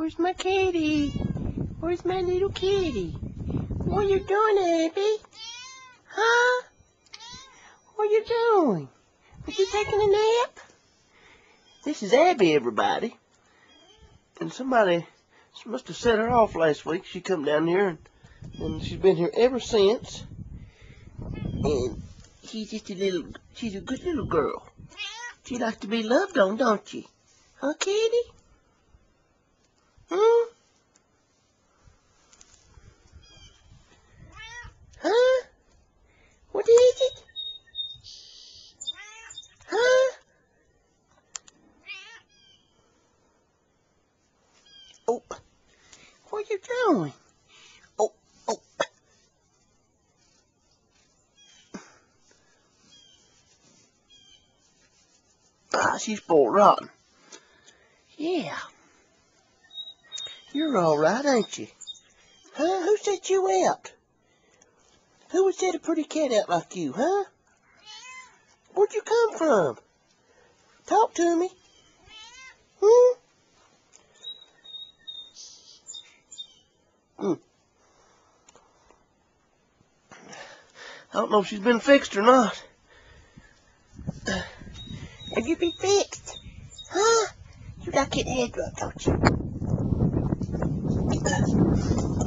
Where's my kitty? Where's my little kitty? What you doing, Abby? Huh? What you doing? Was you taking a nap? This is Abby, everybody. And somebody must have set her off last week. She come down here, and she's been here ever since. And she's just she's a good little girl. She likes to be loved on, don't she? Huh, kitty? Hmm? Huh? What is it? Huh? Oh, what you doing? Oh, oh. Ah, she's spoiled rotten. Yeah. You're all right, ain't you? Huh? Who set you out? Who would set a pretty cat out like you, huh? Where'd you come from? Talk to me. Hmm? I don't know if she's been fixed or not. Have you been fixed? Huh? You got to get head rubbed, don't you?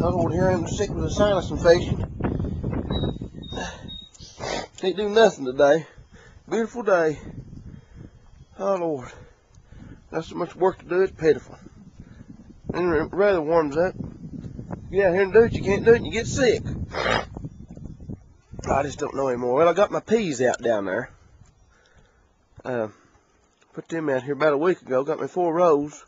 Oh, Lord, here I am sick with a sinus infection. Can't do nothing today. Beautiful day. Oh, Lord. Got so much work to do, it's pitiful. And it rather warms up. Get out here and do it, you can't do it, and you get sick. I just don't know anymore. Well, I got my peas out down there. Put them out here about a week ago. Got me 4 rows.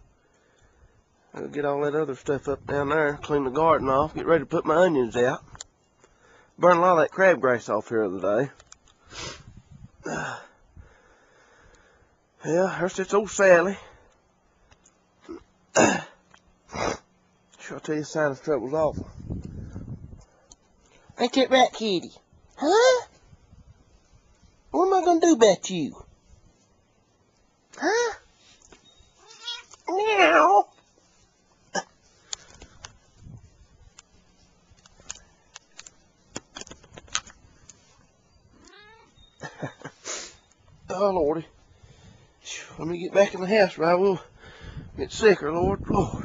I'll get all that other stuff up down there. Clean the garden off. Get ready to put my onions out. Burn a lot of that crabgrass off here the other day. Yeah, there's this old Sally. Sure, I'll tell you, sinus trouble's awful. Ain't that right, kitty? Huh? What am I gonna do about you? Huh? Meow. Oh, Lordy. Let me get back in the house, or I will get sicker, Lord. Oh.